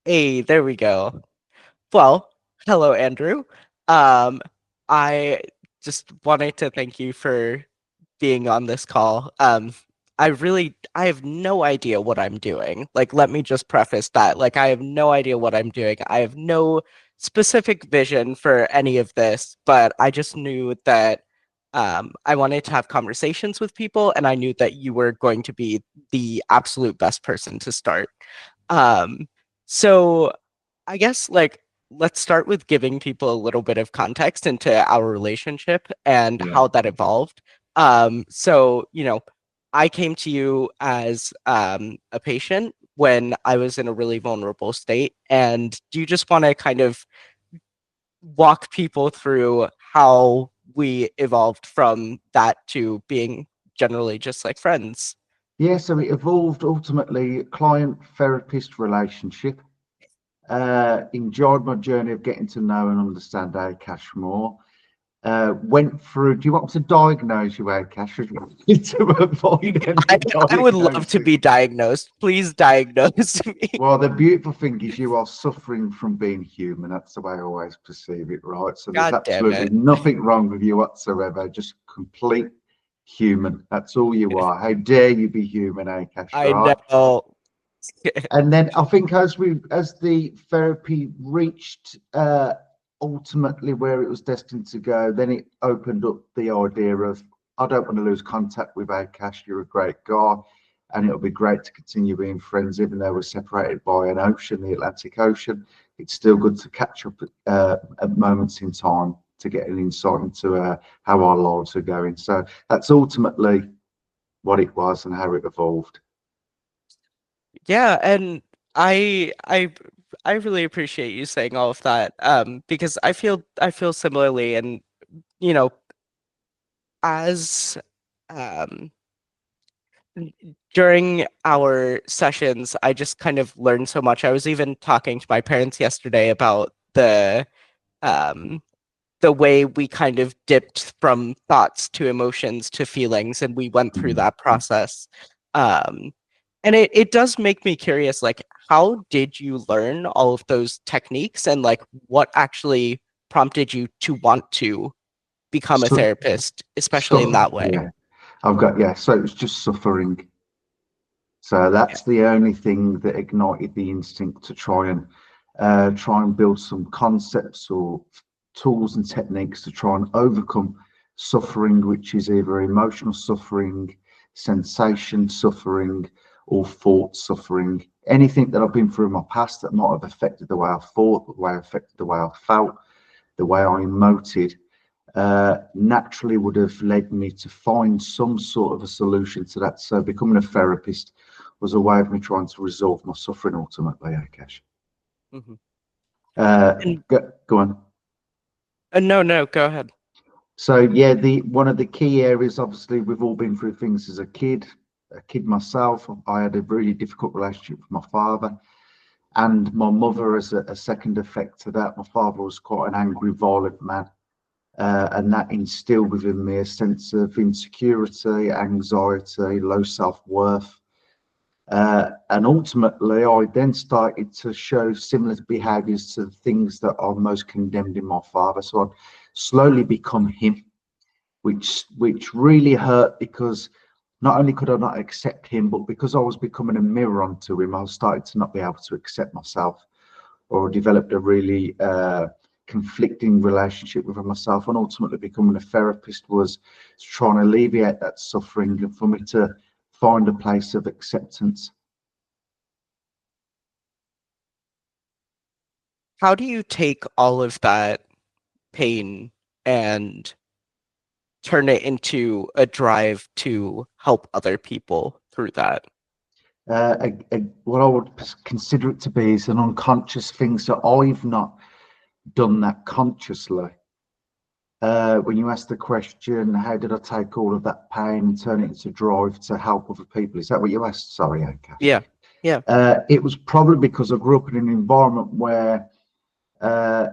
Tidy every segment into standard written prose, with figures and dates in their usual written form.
Hey, there we go. Well, hello, Andrew. Um, I just wanted to thank you for being on this call. I have no idea what I'm doing. Like, let me just preface that. Like, I have no idea what I'm doing. I have no specific vision for any of this, but I just knew that I wanted to have conversations with people, and I knew that you were going to be the absolute best person to start. Um, so I guess like let's start with giving people a little bit of context into our relationship and Yeah. how that evolved. I came to you as a patient when I was in a really vulnerable state. And do you just want to kind of walk people through how we evolved from that to being generally just like friends? Yeah, so it evolved ultimately client therapist relationship. Enjoyed my journey of getting to know and understand Cash more. Went through, do you want me to diagnose you, Cash, or do you want me to avoid any I, I would love to diagnosis? be diagnosed. Please diagnose me. Well, the beautiful thing is you are suffering from being human. That's the way I always perceive it, right? So there's God damn absolutely it. nothing wrong with you whatsoever. Just complete human. That's all you are. How dare you be human, Cash, I right? know. And then I think as the therapy reached ultimately where it was destined to go, then it opened up the idea of I don't want to lose contact with Akash. You're a great guy, and it'll be great to continue being friends, even though we're separated by an ocean, the Atlantic Ocean. It's still good to catch up at moments in time to get an insight into how our lives are going. So that's ultimately what it was and how it evolved. Yeah, and I I I really appreciate you saying all of that. Because I feel similarly and you know, as um during our sessions, I just kind of learned so much. I was even talking to my parents yesterday about um the way we kind of dipped from thoughts to emotions to feelings, and we went through Mm. that process. Um, and it does make me curious, like, how did you learn all of those techniques, and like what actually prompted you to want to become a So, therapist, especially in so that way? yeah. So it was just suffering. So Yeah. that's the only thing that ignited the instinct to try and build some concepts or tools and techniques to try and overcome suffering, which is either emotional suffering, sensation suffering, or thought suffering. Anything that I've been through in my past that might have affected the way I thought, the way I affected the way I felt, the way I emoted, naturally would have led me to find some sort of a solution to that. So becoming a therapist was a way of me trying to resolve my suffering ultimately, Akash. Mhm. Uh, And go on. no, no, go ahead. So yeah, the one of the key areas, obviously, we've all been through things as a kid myself. I had a really difficult relationship with my father and my mother as a second effect to that. My father was quite an angry, violent man. And that instilled within me a sense of insecurity, anxiety, low self worth. And ultimately, I then started to show similar behaviors to the things that I most condemned in my father. So I'd slowly become him, which really hurt because not only could I not accept him, but because I was becoming a mirror onto him, I started to not be able to accept myself or developed a really conflicting relationship with myself. And ultimately, becoming a therapist was trying to alleviate that suffering and for me to find a place of acceptance. How do you take all of that pain and turn it into a drive to help other people through that? What I would consider it to be is an unconscious thing. So I've not done that consciously. When you ask the question, how did I take all of that pain and turn it into drive to help other people? Is that what you asked? Sorry, Akash. Yeah. Yeah. It was probably because I grew up in an environment where uh,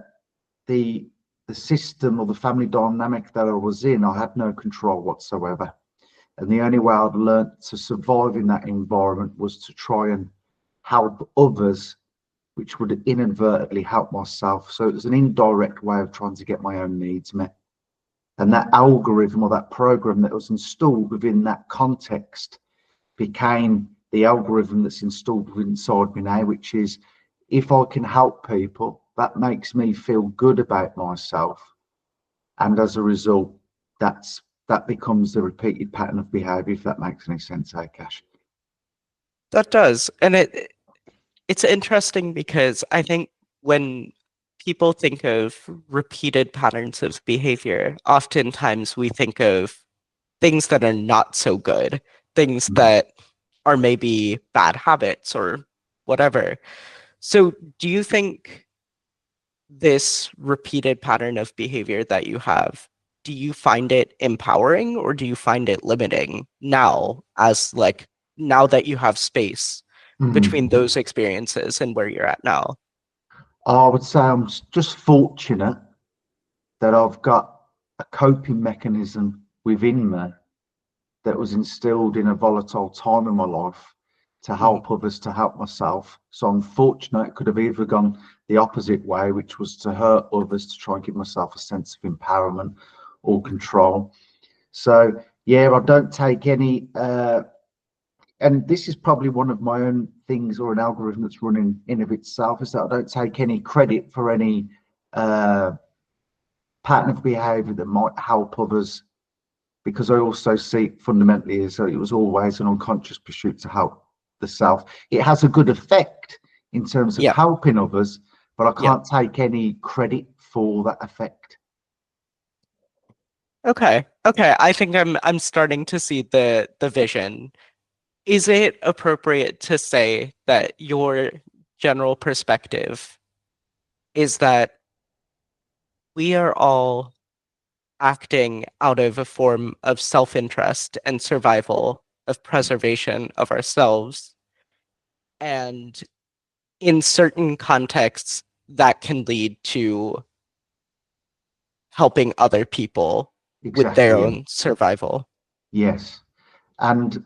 the the system or the family dynamic that I was in, I had no control whatsoever. And the only way I'd learned to survive in that environment was to try and help others which would inadvertently help myself. So it was an indirect way of trying to get my own needs met. And that algorithm or that program that was installed within that context became the algorithm that's installed inside me now, which is if I can help people, that makes me feel good about myself. And as a result, that becomes the repeated pattern of behavior, if that makes any sense, Akash. That does. And it's interesting because I think when people think of repeated patterns of behavior, oftentimes we think of things that are not so good, things that are maybe bad habits or whatever. So, do you think this repeated pattern of behavior that you have, do you find it empowering or do you find it limiting now, as like now that you have space between Mm. those experiences and where you're at now? I would say I'm just fortunate that I've got a coping mechanism within me that was instilled in a volatile time in my life to Mhm. help others, to help myself. So I'm fortunate it could have either gone the opposite way, which was to hurt others to try and give myself a sense of empowerment or control. So yeah, I don't take any and this is probably one of my own things or an algorithm that's running in of itself, is that I don't take any credit for any uh, pattern of behavior that might help others, because I also see it fundamentally as though it was always an unconscious pursuit to help the self. It has a good effect in terms of Yeah, helping others, but I yeah. can't take any credit for that effect. Okay. Okay. I think I'm starting to see the vision. Is it appropriate to say that your general perspective is that we are all acting out of a form of self-interest and survival, of preservation of ourselves, and in certain contexts that can lead to helping other people with their Exactly. Yeah. own survival? Yes. And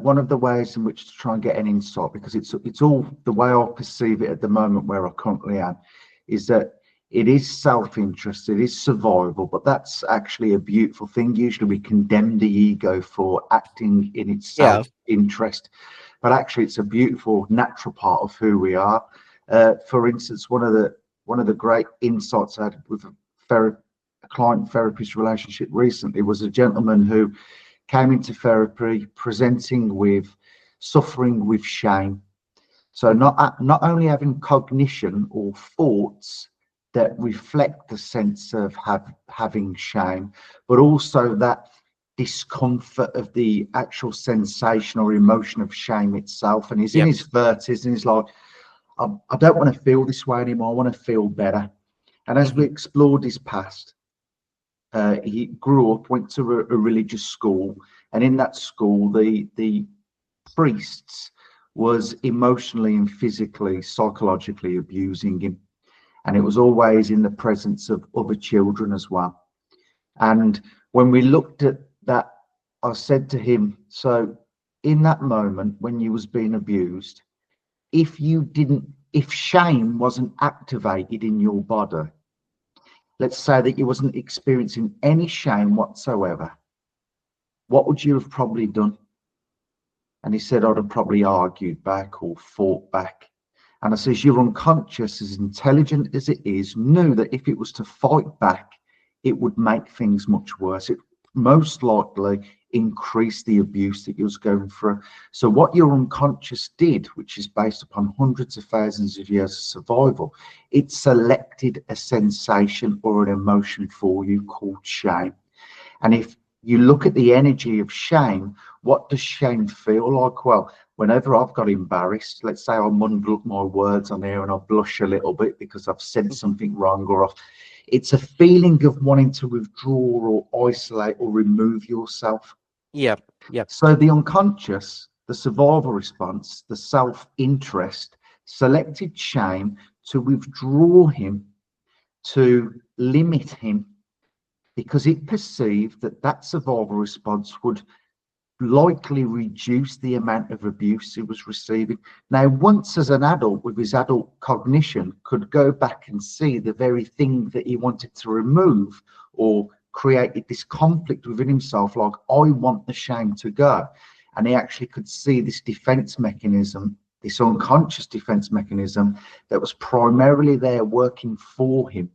one of the ways in which to try and get an insight, because it's all the way I perceive it at the moment where I currently am, is that it is self-interest, it is survival, but that's actually a beautiful thing. Usually we condemn the ego for acting in its Yeah. self-interest, but actually it's a beautiful natural part of who we are. For instance, one of the great insights I had with a client therapist relationship recently was a gentleman who came into therapy presenting with suffering with shame. So Mhm. not only having cognition or thoughts that reflect the sense of having shame, but also that discomfort of the actual sensation or emotion of shame itself. And he's in Yep. his 30s and he's like, I don't want to feel this way anymore. I want to feel better. And as we Mhm. explored his past, he grew up, went to a religious school, and in that school, the priests was emotionally and physically, psychologically abusing him, and it was always in the presence of other children as well. And when we looked at that, I said to him, "So, in that moment when you was being abused, if shame wasn't activated in your body, let's say that you wasn't experiencing any shame whatsoever, what would you have probably done?" And he said, "I'd have probably argued back or fought back." And I says, "Your unconscious, as intelligent as it is, knew that if it was to fight back, it would make things much worse. It most likely increase the abuse that you was going through." So what your unconscious did, which is based upon hundreds of thousands of years of survival, it selected a sensation or an emotion for you called shame. And if you look at the energy of shame, what does shame feel like? Well, whenever I've got embarrassed, let's say I mumble my words on here and I blush a little bit because I've said Mhm. something wrong, it's a feeling of wanting to withdraw or isolate or remove yourself. Yep. Yep. So the unconscious, the survival response, the self-interest selected shame to withdraw him, to limit him, because it perceived that that survival response would likely reduce the amount of abuse he was receiving. Now, once as an adult with his adult cognition, could go back and see the very thing that he wanted to remove or created this conflict within himself, like, I want the shame to go. And he actually could see this defense mechanism, this unconscious defense mechanism that was primarily there working for him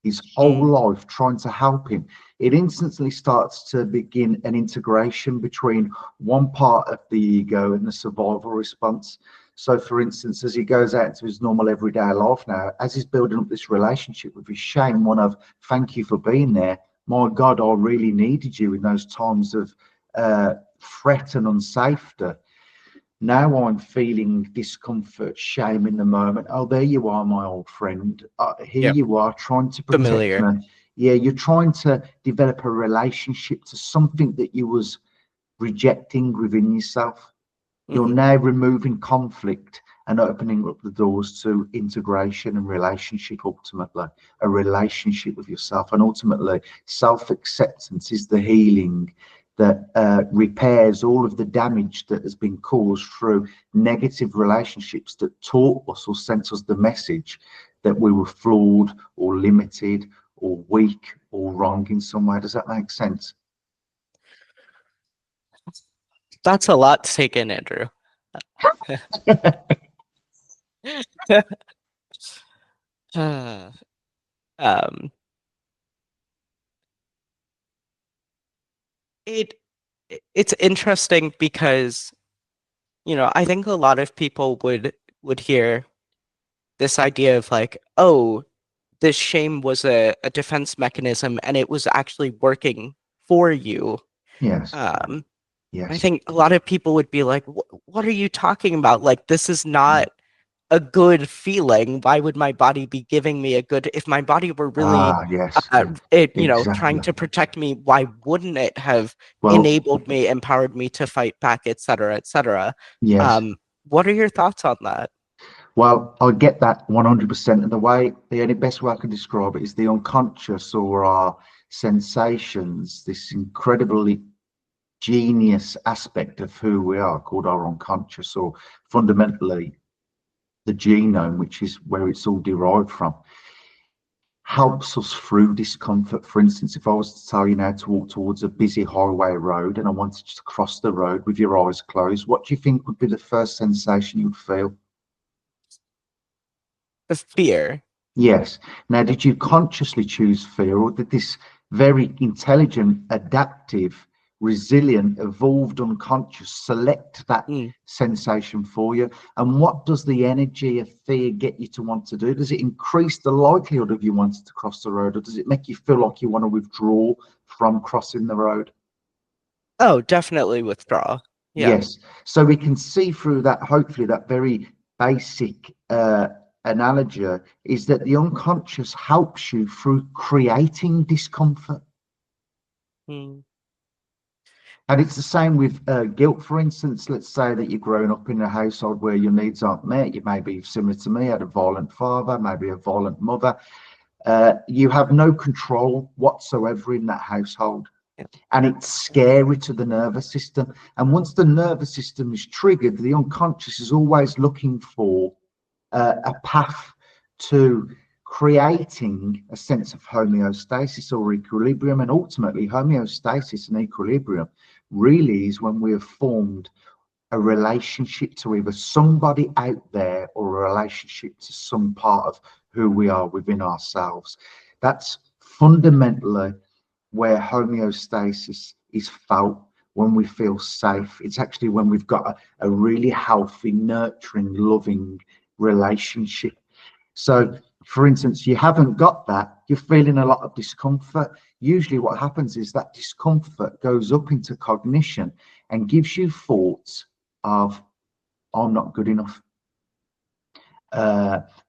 his whole life, trying to help him. It instantly starts to begin an integration between one part of the ego and the survival response. So, for instance, as he goes out into his normal everyday life now, as he's building up this relationship with his shame, one of thank you for being there. My God, I really needed you in those times of threat and unsafety. Now I'm feeling discomfort, shame in the moment. Oh, there you are, my old friend. Here Yep. you are trying to protect Familiar. me. Yeah, you're trying to develop a relationship to something that you was rejecting within yourself. You're now removing conflict and opening up the doors to integration and relationship, ultimately, a relationship with yourself. And ultimately, self-acceptance is the healing that repairs all of the damage that has been caused through negative relationships that taught us or sent us the message that we were flawed or limited or weak or wrong in some way. Does that make sense? That's a lot to take in, Andrew. um, it's interesting because, you know, I think a lot of people would hear this idea of like, oh, this shame was a defense mechanism and it was actually working for you. Yes. I Yes. think a lot of people would be like, what are you talking about? Like, this is not a good feeling. Why would my body be giving me a good, if my body were really, Yes. you know, trying Exactly. to protect me, why wouldn't it have Well, enabled me, empowered me to fight back, et cetera, et cetera? yes. What are your thoughts on that? Well, I get that 100%. And the only best way I can describe it is the unconscious or our sensations, this incredibly genius aspect of who we are called our unconscious, or fundamentally the genome, which is where it's all derived from, helps us through discomfort. For instance, if I was to tell you now to walk towards a busy highway road and I wanted you to cross the road with your eyes closed, what do you think would be the first sensation you'd feel? The fear. Yes. Now, did you consciously choose fear, or did this very intelligent, adaptive, resilient, evolved unconscious select that Mm. sensation for you? And what does the energy of fear get you to want to do? Does it increase the likelihood of you wanting to cross the road, or does it make you feel like you want to withdraw from crossing the road? Oh, definitely withdraw. Yeah. Yes. So we can see through that, hopefully, that very basic analogy is that the unconscious helps you through creating discomfort. Mm. And it's the same with guilt, for instance. Let's say that you're growing up in a household where your needs aren't met. You may be similar to me, had a violent father, maybe a violent mother. You have no control whatsoever in that household. Yeah. And it's scary to the nervous system. And once the nervous system is triggered, the unconscious is always looking for a path to creating a sense of homeostasis or equilibrium. And ultimately, homeostasis and equilibrium really is when we have formed a relationship to either somebody out there or a relationship to some part of who we are within ourselves. That's fundamentally where homeostasis is felt, when we feel safe. It's actually when we've got a really healthy, nurturing, loving relationship. So, for instance, you haven't got that, you're feeling a lot of discomfort. Usually, what happens is that discomfort goes up into cognition and gives you thoughts of, I'm not good enough.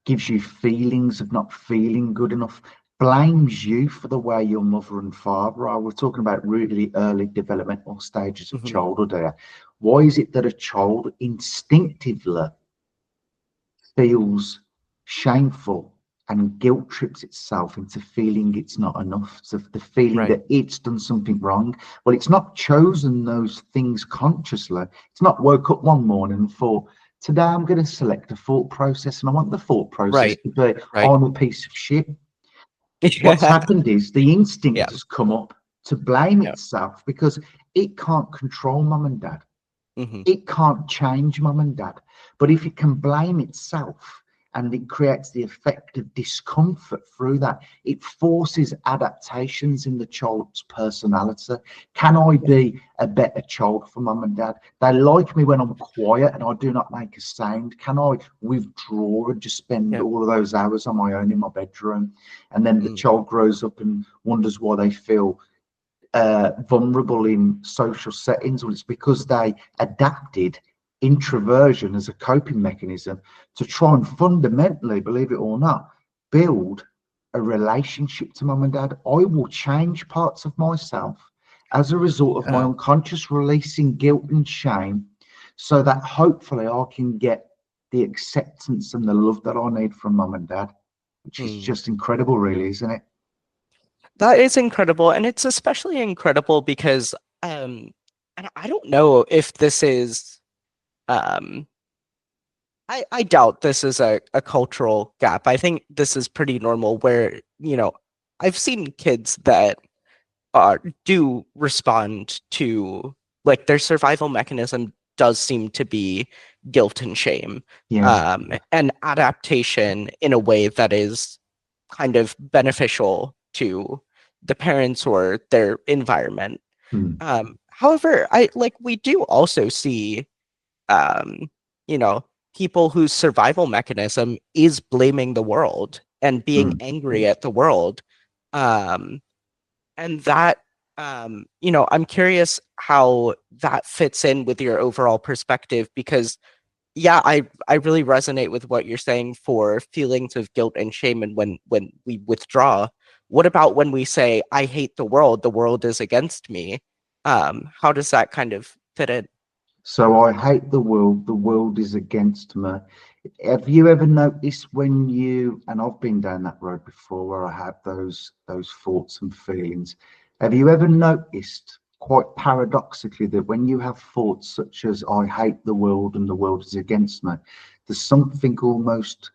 Gives you feelings of not feeling good enough, blames you for the way your mother and father are. We're talking about really early developmental stages of childhood here. Why is it that a child instinctively feels shameful and guilt trips itself into feeling it's not enough. So the feeling Right. that it's done something wrong. Well, it's not chosen those things consciously. It's not woke up one morning and thought, today I'm going to select a thought process and I want the thought process Right. to be, Right. I'm a piece of shit. What's happened is the Yeah. instinct has come up to blame Yeah. itself because it can't control mum and dad. Hmm. It can't change mum and dad. But if it can blame itself and it creates the effect of discomfort through that, it forces adaptations in the child's personality. Can I be a better child for mum and dad? They like me when I'm quiet and I do not make a sound. Can I withdraw and just spend Yeah. all of those hours on my own in my bedroom? And then the Mm. child grows up and wonders why they feel vulnerable in social settings. Well, it's because they adapted introversion as a coping mechanism to try and fundamentally, believe it or not, build a relationship to mum and dad. I will change parts of myself as a result of my unconscious releasing guilt and shame so that hopefully I can get the acceptance and the love that I need from mum and dad, which is Mm. just incredible, really, isn't it? That is incredible, and it's especially incredible because um and I don't know if this is um I doubt this is a cultural gap. I think this is pretty normal where, I've seen kids that do respond to, like, their survival mechanism does seem to be guilt and shame, Yeah. and adaptation in a way that is kind of beneficial to the parents or their environment. Mm. However, we do also see, um, you know, people whose survival mechanism is blaming the world and being Mm. angry at the world. Um, and that, I'm curious how that fits in with your overall perspective because, yeah, I really resonate with what you're saying for feelings of guilt and shame and when we withdraw. What about when we say, I hate the world is against me? How does that kind of fit in? So I hate the world is against me. Have you ever noticed when you, and I've been down that road before where I have those thoughts and feelings. Have you ever noticed quite paradoxically that when you have thoughts such as I hate the world and the world is against me, there's something almost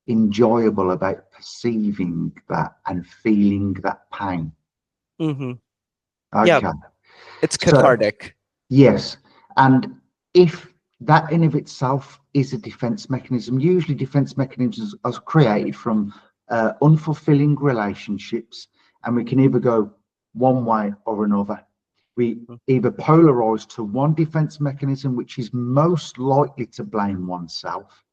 enjoyable about perceiving that and feeling that pain. Hmm. Yeah, Okay. it's So cathartic. yes, and if that in of itself is a defense mechanism, usually defense mechanisms are created from unfulfilling relationships, and we can either go one way or another. We either polarize to one defense mechanism, which is most likely to blame oneself,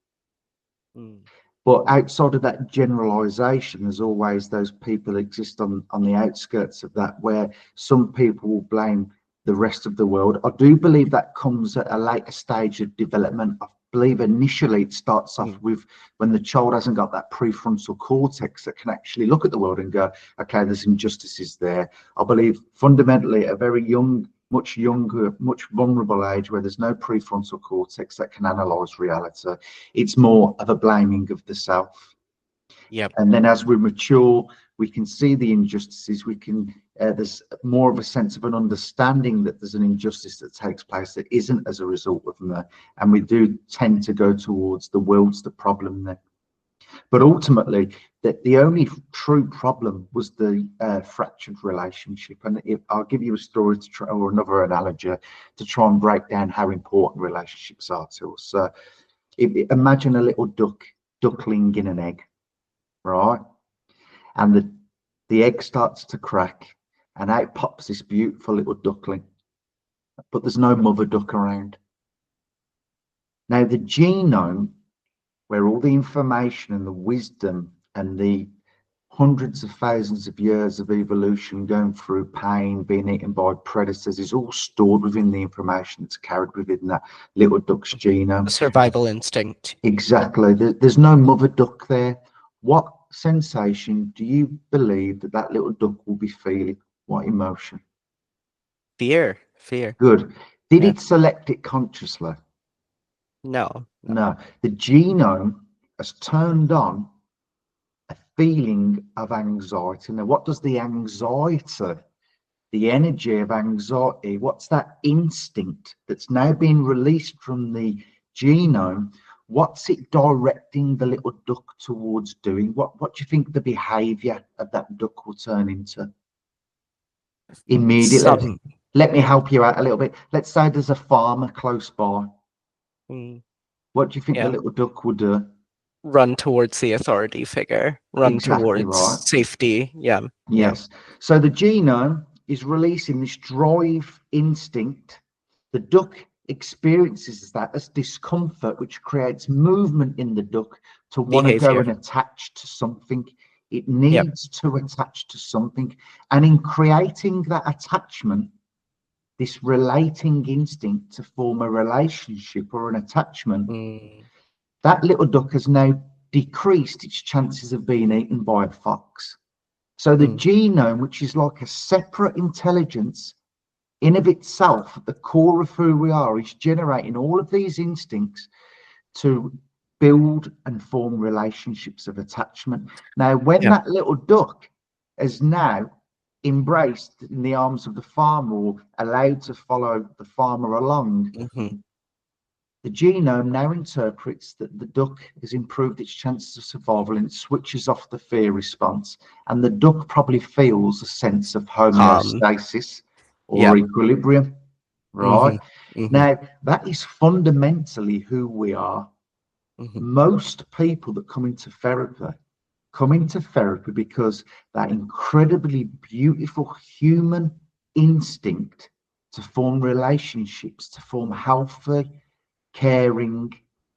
Mm. but outside of that generalization, there's always those people exist on the outskirts of that, where some people will blame the rest of the world. I do believe that comes at a later stage of development. I believe initially it starts off Mm. with when the child hasn't got that prefrontal cortex that can actually look at the world and go, okay, there's injustices there. I believe fundamentally at a very young, much younger, much vulnerable age where there's no prefrontal cortex that can analyze reality, it's more of a blaming of the self. Yep. And then as we mature, we can see the injustices. We can there's more of a sense of an understanding that there's an injustice that takes place that isn't as a result of them, and we do tend to go towards the world's the problem there. But ultimately, the only true problem was the fractured relationship. And I'll give you a story to try, or another analogy to try and break down how important relationships are to us. Imagine a little duckling in an egg, right? And the egg starts to crack, and out pops this beautiful little duckling, but there's no mother duck around. Now, the genome, where all the information and the wisdom and the hundreds of thousands of years of evolution going through pain, being eaten by predators, is all stored within the information that's carried within that little duck's The genome. survival instinct. Exactly. There's no mother duck there. What sensation do you believe that that little duck will be feeling? What emotion? Fear. Fear. Good. Did Yeah. it select it consciously? No. No. No. The genome has turned on feeling of anxiety. Now, what does the anxiety, the energy of anxiety, what's that instinct that's now been released from the genome? What's it directing the little duck towards doing? What do you think the behavior of that duck will turn into? Immediately. Let me help you out a little bit. Let's say there's a farmer close by. What do you think the little duck will do? Run towards the authority figure, run Exactly towards right. safety. Yeah. Yes. So the genome is releasing this drive instinct. The duck experiences that as discomfort, which creates movement in the duck to want to go and attach to something. It needs to attach to something. And in creating that attachment, this relating instinct to form a relationship or an attachment, that little duck has now decreased its chances of being eaten by a fox. So the genome, which is like a separate intelligence in of itself, at the core of who we are, is generating all of these instincts to build and form relationships of attachment. Now, when that little duck is now embraced in the arms of the farmer or allowed to follow the farmer along, the genome now interprets that the duck has improved its chances of survival and it switches off the fear response. And the duck probably feels a sense of homeostasis or equilibrium, right? Now, that is fundamentally who we are. Most people that come into therapy because that incredibly beautiful human instinct to form relationships, to form healthy, caring,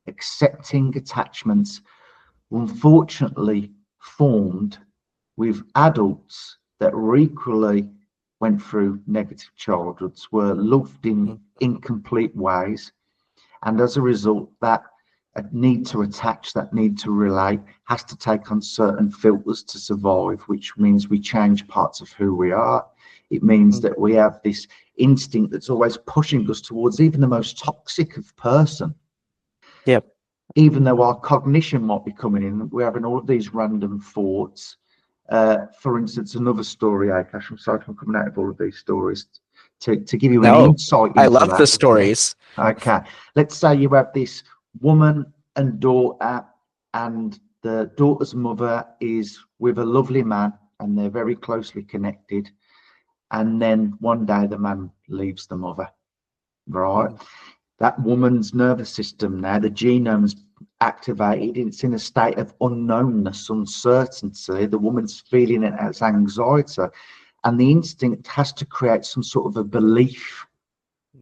accepting attachments, unfortunately formed with adults that were equally went through negative childhoods, were loved in incomplete ways, and as a result, that need to attach, that need to relate, has to take on certain filters to survive, which means we change parts of who we are. It means that we have this instinct that's always pushing us towards even the most toxic of person. Even though our cognition might be coming in, we're having all of these random thoughts. For instance, another story, Akash, I'm sorry I'm coming out of all of these stories to give you an insight into I love that. The stories. Okay, let's say you have this woman and daughter, and the daughter's mother is with a lovely man and they're very closely connected, and then one day the man leaves the mother, right? That woman's nervous system now, the genome's activated, it's in a state of unknownness, uncertainty. The woman's feeling it as anxiety, and the instinct has to create some sort of a belief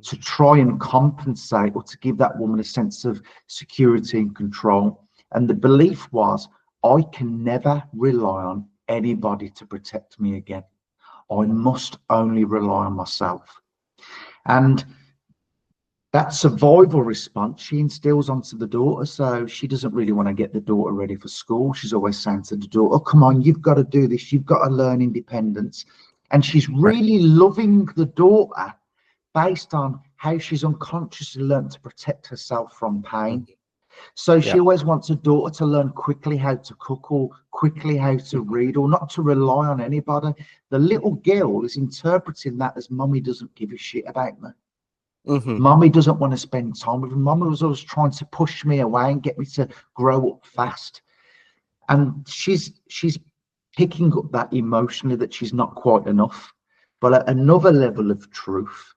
to try and compensate or to give that woman a sense of security and control. And the belief was, I can never rely on anybody to protect me again. I must only rely on myself. And that survival response she instills onto the daughter. So she doesn't really want to get the daughter ready for school. She's always saying to the daughter, oh, come on, you've got to do this. You've got to learn independence. And she's really loving the daughter based on how she's unconsciously learned to protect herself from pain. So she always wants her daughter to learn quickly how to cook or quickly how to read or not to rely on anybody. The little girl is interpreting that as mummy doesn't give a shit about me. Mummy doesn't want to spend time with me. Mummy was always trying to push me away and get me to grow up fast. And she's picking up that emotionally, that she's not quite enough. But at another level of truth,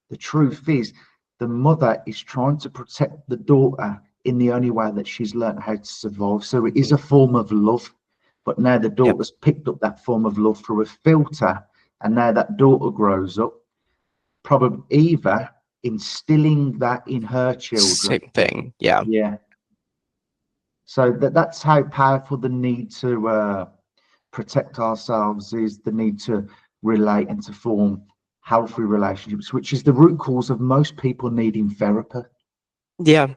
the truth is the mother is trying to protect the daughter in the only way that she's learned how to survive. So it is a form of love. But now the daughter's picked up that form of love through a filter. And now that daughter grows up, probably either instilling that in her children. Same thing. Yeah. So that's how powerful the need to protect ourselves is, the need to relate and to form healthy relationships, which is the root cause of most people needing therapy. Yeah,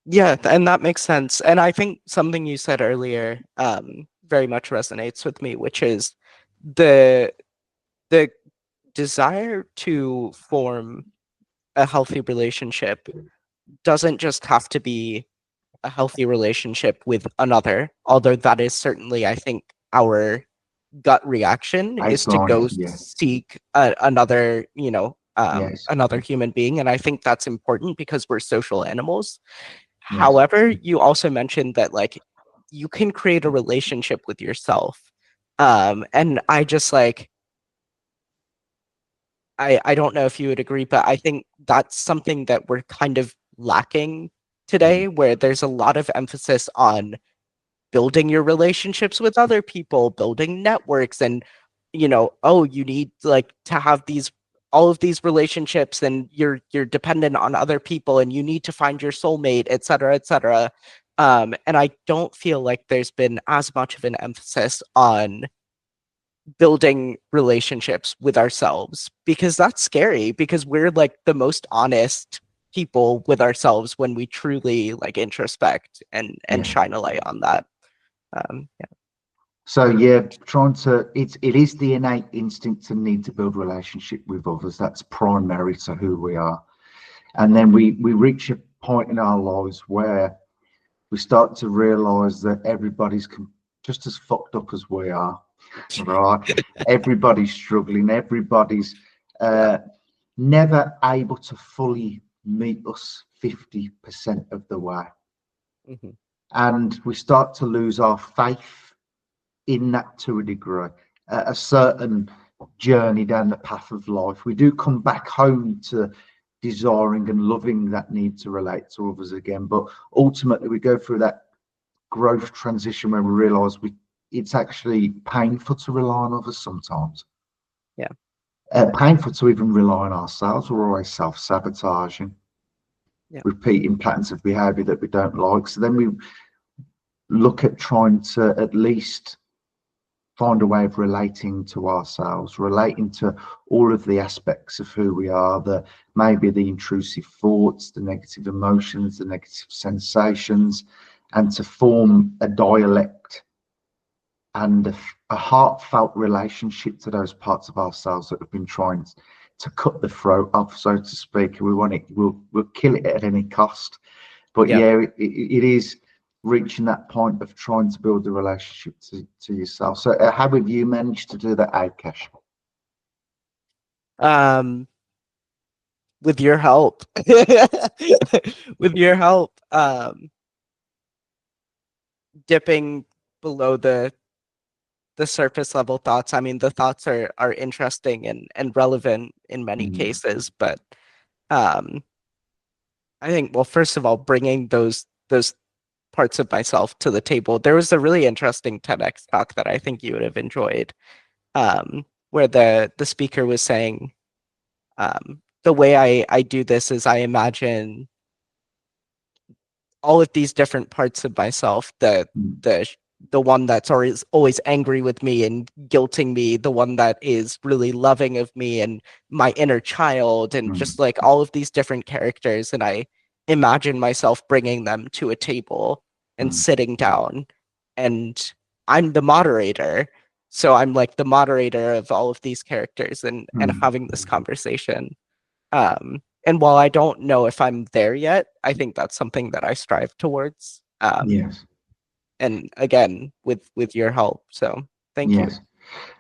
and that makes sense. And I think something you said earlier very much resonates with me, which is the desire to form a healthy relationship doesn't just have to be a healthy relationship with another, although that is certainly, I think, our gut reaction is to Baseline, go yeah, seek another, yes, another human being. And I think that's important because we're social animals. yes. However, you also mentioned that like you can create a relationship with yourself. And I just like I don't know if you would agree, but I think that's something that we're kind of lacking Mm, today, where there's a lot of emphasis on building your relationships with other people, building networks, and oh, you need like to have these all of these relationships, and you're dependent on other people, and you need to find your soulmate, et cetera, et cetera. And I don't feel like there's been as much of an emphasis on building relationships with ourselves because that's scary because we're like the most honest people with ourselves when we truly like introspect and yeah. shine a light on that. Yeah. So yeah, trying to it is the innate instinct to need to build relationship with others. That's primary to who we are. And then we reach a point in our lives where we start to realize that everybody's just as fucked up as we are, right? Everybody's struggling. Everybody's Yeah. uh, never able to fully meet us 50% of the way. Mhm. And we start to lose our faith in that to a degree. A certain journey down the path of life, we do come back home to desiring and loving that need to relate to others again. But ultimately, we go through that growth transition where we realize it's actually painful to rely on others sometimes. Yeah. Painful to even rely on ourselves. We're always self-sabotaging, Yeah. repeating patterns of behavior that we don't like. So then we look at trying to at least find a way of relating to ourselves, relating to all of the aspects of who we are, the maybe the intrusive thoughts, the negative emotions, the negative sensations, and to form a dialect and a heartfelt relationship to those parts of ourselves that have been trying to cut the throat off, so to speak. We want it, we'll kill it at any cost. But Yeah. yeah, it is reaching that point of trying to build the relationship to yourself. So how have you managed to do that, Akash? Um, with your help, with your help, dipping below the surface level thoughts. I mean, the thoughts are interesting and relevant in many Mm, cases, but um, I think, well, first of all, bringing those parts of myself to the table. There was a really interesting TEDx talk that I think you would have enjoyed, where the speaker was saying, the way I do this is I imagine all of these different parts of myself, mm, the the one that's always angry with me and guilting me, the one that is really loving of me and my inner child, and mm, just like all of these different characters. And I imagine myself bringing them to a table and mm, sitting down, and I'm the moderator. So I'm like the moderator of all of these characters and mm. having this conversation. And while I don't know if I'm there yet, I think that's something that I strive towards. Yes, And again, with your help. So thank you. yes,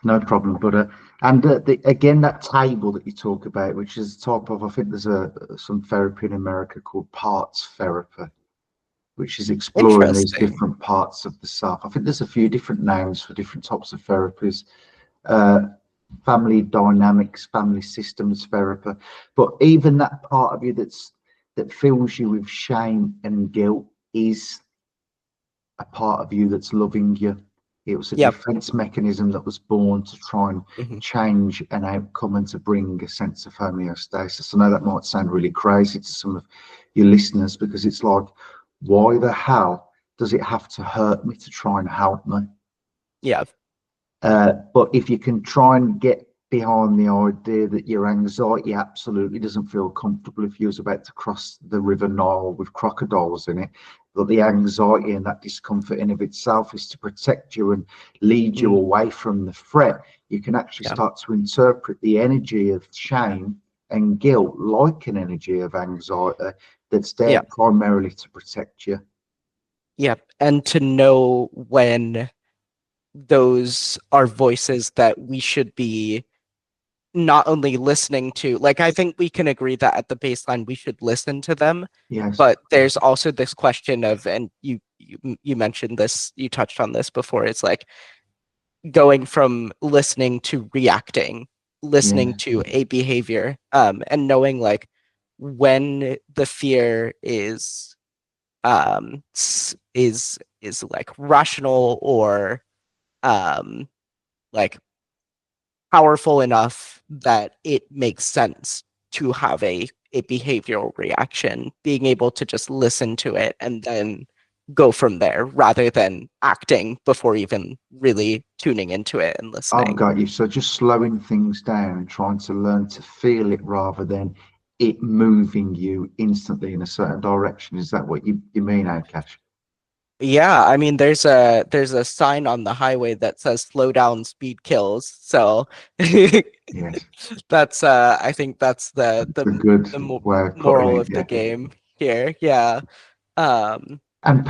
no problem. But again, that table that you talk about, which is top of, I think there's some therapy in America called parts therapy, which is exploring these Interesting. different parts of the self. I think there's a few different names for different types of therapies. Uh, family dynamics, family systems therapy. But even that part of you that fills you with shame and guilt is a part of you that's loving you. It was a Yep. defense mechanism that was born to try and Hmm. change an outcome and to bring a sense of homeostasis. I know that might sound really crazy to some of your listeners because it's like, why the hell does it have to hurt me to try and help me? Yeah. But if you can try and get behind the idea that your anxiety absolutely doesn't feel comfortable if you was about to cross the River Nile with crocodiles in it, but the anxiety and that discomfort in of itself is to protect you and lead you Mm, away from the threat, you can actually yeah. start to interpret the energy of shame and guilt like an energy of anxiety that's there Yeah. primarily to protect you. Yeah. And to know when those are voices that we should be not only listening to, like, I think we can agree that at the baseline we should listen to them, Yes. but there's also this question of, and you mentioned this, you touched on this before, it's like going from listening to reacting, listening Yeah. to a behavior, and knowing like when the fear is like rational or um like powerful enough that it makes sense to have a behavioral reaction, being able to just listen to it and then go from there rather than acting before even really tuning into it and I've listening. got you. So just slowing things down and trying to learn to feel it rather than it moving you instantly in a certain direction. Is that what you mean, Akash? Yeah, I mean there's a sign on the highway that says slow down, speed kills. So Yes. that's I think that's the A good way of putting moral it. of the Yeah. game here. Yeah. Um And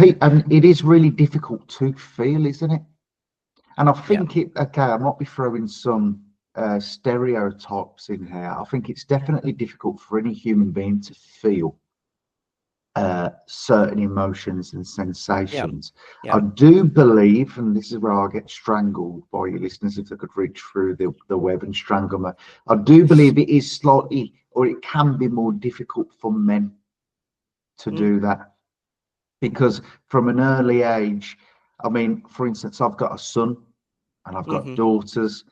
it is really difficult to feel, isn't it? And I yeah. think okay, I might be throwing some stereotypes in here. I think it's definitely difficult for any human being to feel certain emotions and Yeah. sensations. Yeah. I do believe, and this is where I get strangled by your listeners if they could reach through the web and strangle me. I do believe it is slightly, or it can be more difficult for men to Mm, do that because from an early age, I mean, for instance, I've got a son and I've got mhm. daughters.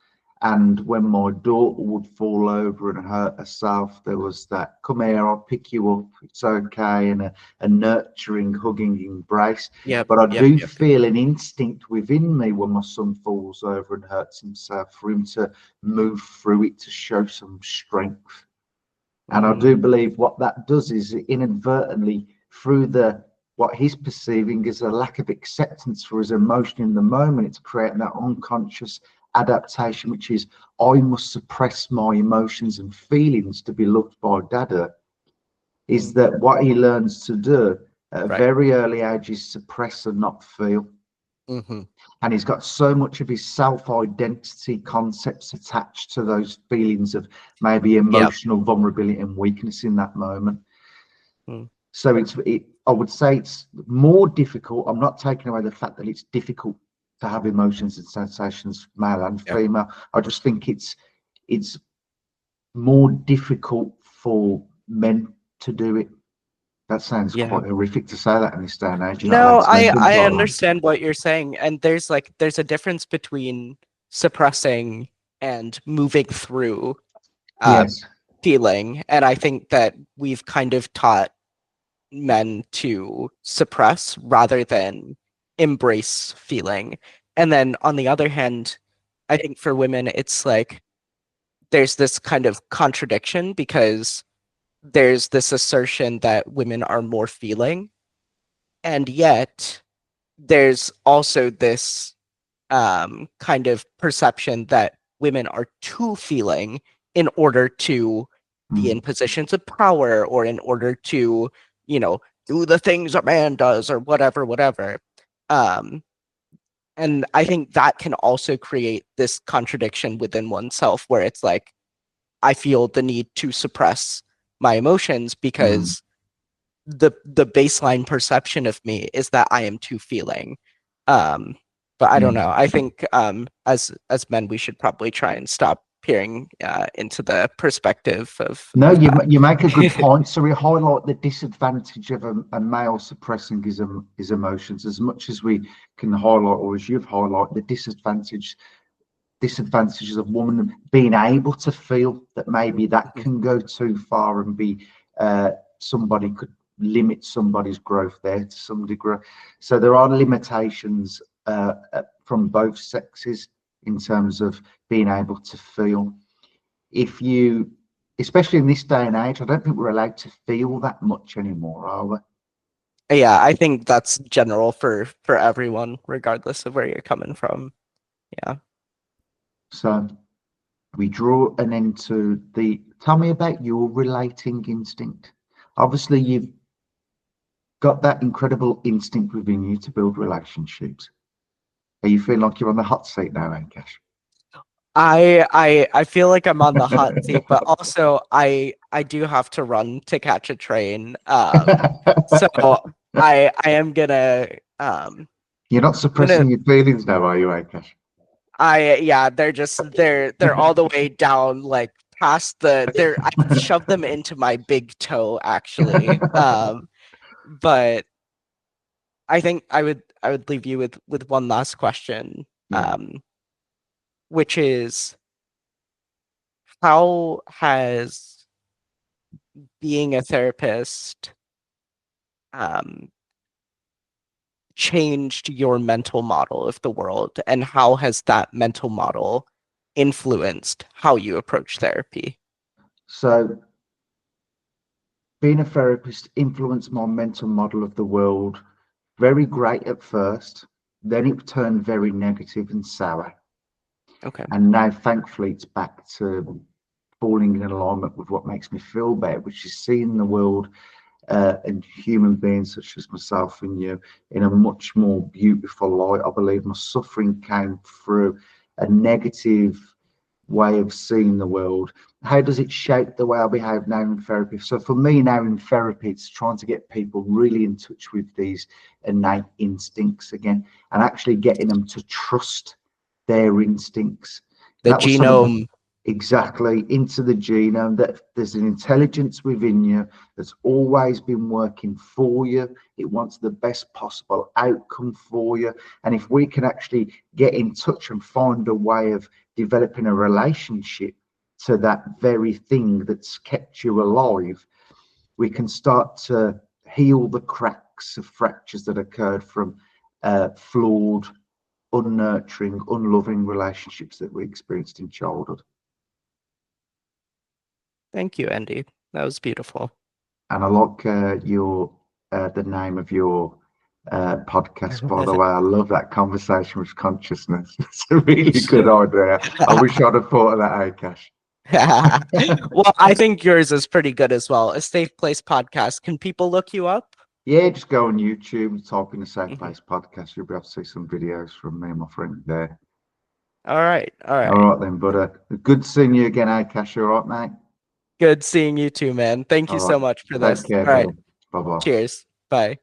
And when my daughter would fall over and hurt herself, there was that, come here, I'll pick you up, it's okay, and a nurturing, hugging embrace. Yep. But I Yep. do Yep. feel an instinct within me when my son falls over and hurts himself for him to move through it to show some strength. And I Mm, do believe what that does is inadvertently, through the what he's perceiving as a lack of acceptance for his emotion in the moment, it's creating that unconscious adaptation, which is I must suppress my emotions and feelings to be loved by dada. Is mm, that what he learns to do at a right. very early age is suppress and not feel. Mhm. And he's got so much of his self-identity concepts attached to those feelings of maybe Yep. emotional vulnerability and weakness in that moment. Mm, So I would say it's more difficult. I'm not taking away the fact that it's difficult to have emotions and sensations, male and yep. female. I just think it's more difficult for men to do it. That sounds Yeah. quite horrific to say that in this day and age. You're not allowed No, to say things I like that. understand what you're saying, and there's a difference between suppressing and moving through uh Yes. feeling, and I think that we've kind of taught men to suppress rather than embrace feeling. And then on the other hand, I think for women it's like there's this kind of contradiction because there's this assertion that women are more feeling, and yet there's also this kind of perception that women are too feeling in order to be in Mm, positions of power or in order to, you know, do the things a man does or whatever, whatever. Um, and I think that can also create this contradiction within oneself where it's like, I feel the need to suppress my emotions mm, because the baseline perception of me is that I am too feeling. Um, but I don't yeah. know. I think as men, we should probably try and stop peering into the perspective No, of that. you make a good point. So we highlight the disadvantage of a male suppressing his emotions as much as we can highlight, or as you've highlighted, the disadvantages of women being able to feel that maybe that Mhm. can go too far and be somebody could limit somebody's growth there to some degree. So there are limitations from both sexes in terms of being able to feel. If you, especially in this day and age, I don't think we're allowed to feel that much anymore, are we? Yeah, I think that's general for everyone, regardless of where you're coming from. Yeah. So we draw an end to the, tell me about your relating instinct. Obviously, you've got that incredible instinct within you to build relationships. Are you feeling like you're on the hot seat now, Ankash? I feel like I'm on the hot seat, but also I do have to run to catch a train. So I am You're not suppressing gonna your feelings now, are you, Ankash? I yeah, they're all the way down, like past I shoved them into my big toe actually. But I think I would leave you with one last question, Yeah. which is how has being a therapist um changed your mental model of the world, and how has that mental model influenced how you approach therapy? So being a therapist influenced my mental model of the world. Very great at first, then it turned very negative and sour. Okay. And now, thankfully, it's back to falling in alignment with what makes me feel better, which is seeing the world and human beings such as myself and you in a much more beautiful light. I believe my suffering came through a negative way of seeing the world. How does it shape the way I behave now in therapy? So for me now in therapy, it's trying to get people really in touch with these innate instincts again, and actually getting them to trust their instincts. The That was something genome. exactly into the genome, that there's an intelligence within you that's always been working for you. It wants the best possible outcome for you. And if we can actually get in touch and find a way of developing a relationship to that very thing that's kept you alive, we can start to heal the cracks of fractures that occurred from flawed, unnurturing, unloving relationships that we experienced in childhood. Thank you, Andy. That was beautiful. And I like your the name of your podcast, by the way. I love that, Conversation with Consciousness. It's a really good idea. I wish I'd have thought of that, Akash. Well, I think yours is pretty good as well. A Safe Place Podcast. Can people look you up? Yeah, just go on YouTube, type in the Safe Mhm. Place Podcast. You'll be able to see some videos from me and my friend there. All right. All All right. right then, but good seeing you again, Akash. All right, mate. Good seeing you too, man. Thank All you so right. much for Take this. care, All right. buddy. Bye bye. Cheers. Bye.